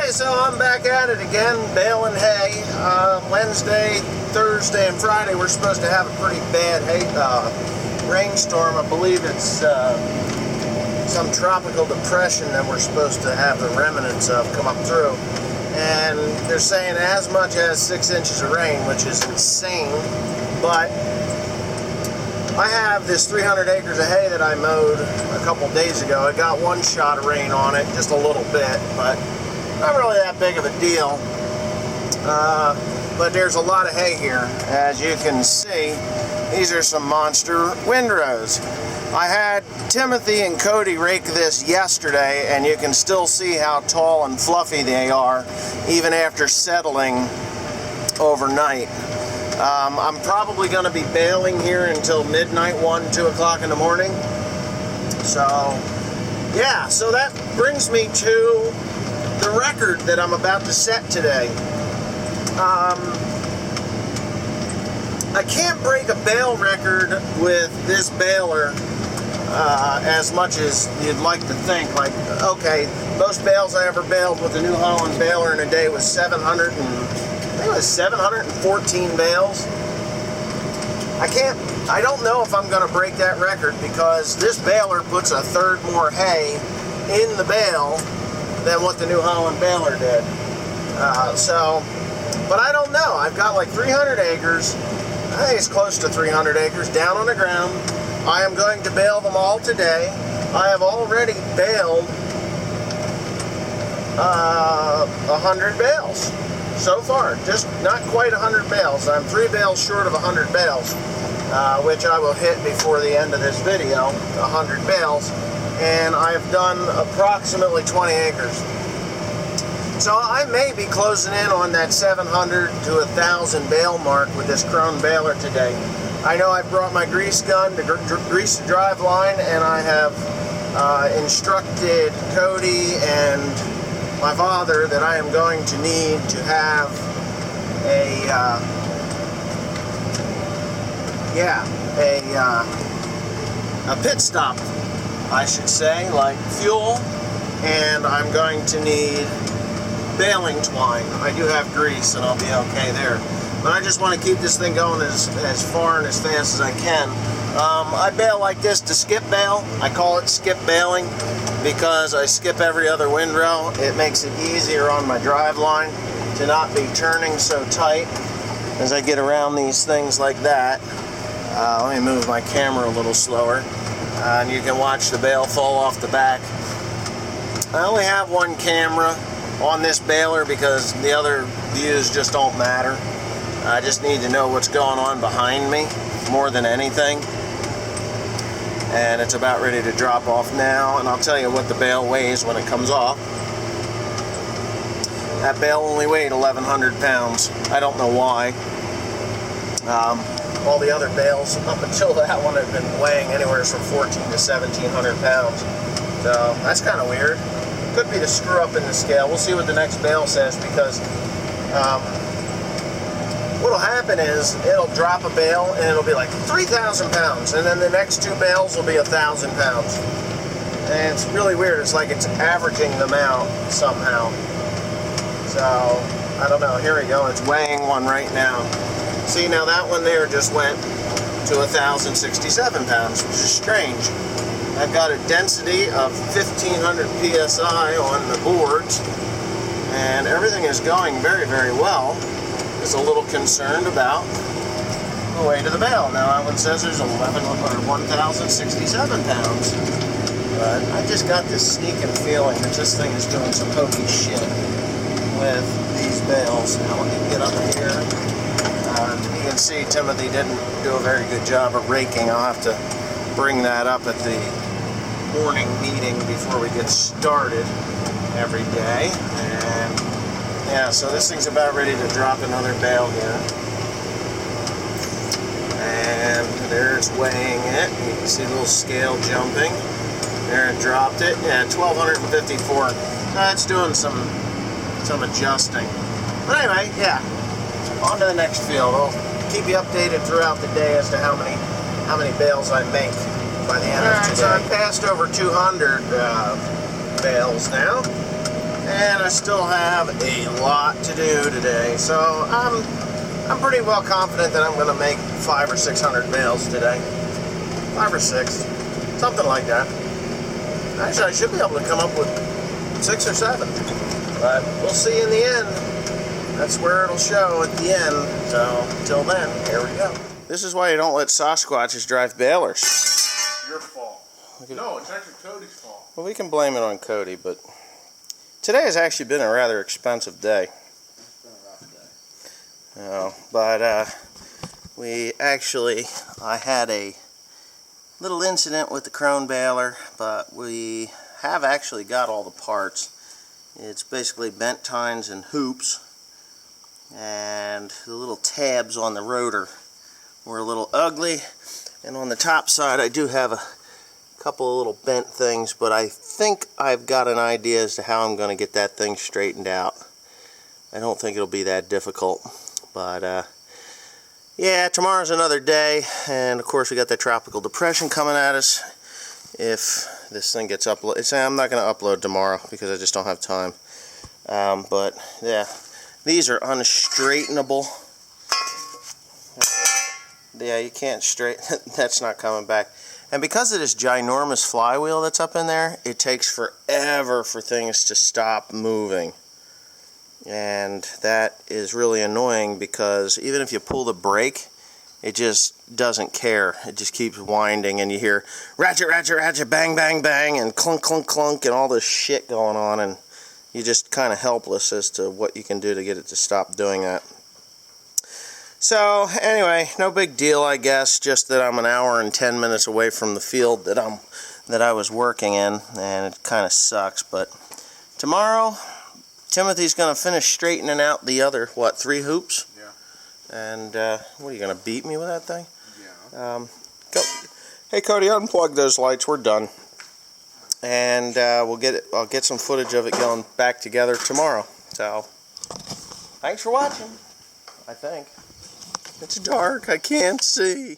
Okay, so I'm back at it again, baling hay. Wednesday, Thursday, and Friday we're supposed to have a pretty bad rainstorm. I believe it's some tropical depression that we're supposed to have the remnants of come up through. And they're saying as much as 6 inches of rain, which is insane. But I have this 300 acres of hay that I mowed a couple days ago. It got one shot of rain on it, just a little bit, but not really that big of a deal. But there's a lot of hay here. As you can see, these are some monster windrows. I had Timothy and Cody rake this yesterday, and you can still see how tall and fluffy they are, even after settling overnight. I'm probably going to be baling here until midnight, 2 o'clock in the morning. So, yeah, so that brings me to the record that I'm about to set today. I can't break a bale record with this baler as much as you'd like to think. Like, okay, most bales I ever baled with the New Holland baler in a day was 714 bales. I don't know if I'm going to break that record because this baler puts a third more hay in the bale than what the New Holland baler did. But I don't know. I've got like 300 acres. I think it's close to 300 acres down on the ground. I am going to bale them all today. I have already baled 100 bales so far. Just not quite 100 bales. I'm 3 bales short of 100 bales, which I will hit before the end of this video, 100 bales. And I have done approximately 20 acres. So I may be closing in on that 700 to 1,000 bale mark with this Krone baler today. I know I brought my grease gun to grease the drive line, and I have instructed Cody and my father that I am going to need to have a pit stop, I should say, like fuel, and I'm going to need baling twine. I do have grease and I'll be okay there. But I just want to keep this thing going as far and as fast as I can. I bale like this to skip bale. I call it skip baling because I skip every other windrow. It makes it easier on my drive line to not be turning so tight as I get around these things like that. Let me move my camera a little slower. And you can watch the bale fall off the back. I only have one camera on this baler because the other views just don't matter. I just need to know what's going on behind me more than anything. And it's about ready to drop off now, and I'll tell you what the bale weighs when it comes off. That bale only weighed 1,100 pounds. I don't know why. All the other bales up until that one have been weighing anywhere from 1,400 to 1,700 pounds. So that's kind of weird. Could be the screw up in the scale. We'll see what the next bale says, because what'll happen is it'll drop a bale and it'll be like 3,000 pounds, and then the next 2 bales will be 1,000 pounds. And it's really weird. It's like it's averaging them out somehow. So I don't know. Here we go. It's weighing one right now. See, now that one there just went to 1,067 pounds, which is strange. I've got a density of 1,500 psi on the boards, and everything is going very, very well. Just a little concerned about the weight of the bale. Now that one says there's 1,067 pounds, but I just got this sneaking feeling that this thing is doing some hokey shit with these bales. Now let me get up here. You can see Timothy didn't do a very good job of raking. I'll have to bring that up at the morning meeting before we get started every day. And yeah, so this thing's about ready to drop another bale here. And there's weighing it. You can see the little scale jumping. There, it dropped it. Yeah, 1,254. That's doing some adjusting. But anyway, yeah. On to the next field. I'll keep you updated throughout the day as to how many bales I make by the end of today. So I've passed over 200 bales now, and I still have a lot to do today. So I'm pretty well confident that I'm going to make 500 or 600 bales today. 5 or 6, something like that. Actually, I should be able to come up with 6 or 7, but we'll see in the end. That's where it'll show at the end. So until then, here we go. This is why you don't let Sasquatches drive balers. Your fault. No, it's actually Cody's fault. Well, we can blame it on Cody, but today has actually been a rather expensive day. It's been a rough day. No, but I had a little incident with the Krone baler, but we have actually got all the parts. It's basically bent tines and hoops, and the little tabs on the rotor were a little ugly, and on the top side I do have a couple of little bent things, but I think I've got an idea as to how I'm going to get that thing straightened out. I don't think it'll be that difficult, but yeah, tomorrow's another day, and of course we got that tropical depression coming at us. If this thing gets uploaded, I'm not going to upload tomorrow because I just don't have time. But yeah, these are unstraightable. Yeah, you can't straighten. That's not coming back. And because of this ginormous flywheel that's up in there, it takes forever for things to stop moving. And that is really annoying because even if you pull the brake, it just doesn't care. It just keeps winding, and you hear ratchet, ratchet, ratchet, bang, bang, bang, and clunk, clunk, clunk, and all this shit going on, and you're just kind of helpless as to what you can do to get it to stop doing that. So anyway, no big deal, I guess. Just that I'm an hour and 10 minutes away from the field that I was working in, and it kind of sucks. But tomorrow, Timothy's going to finish straightening out the other 3 hoops. Yeah. And what are you going to beat me with that thing? Yeah. Go. Hey Cody, unplug those lights. We're done. And I'll get some footage of it going back together tomorrow. So thanks for watching. I think. It's dark, I can't see.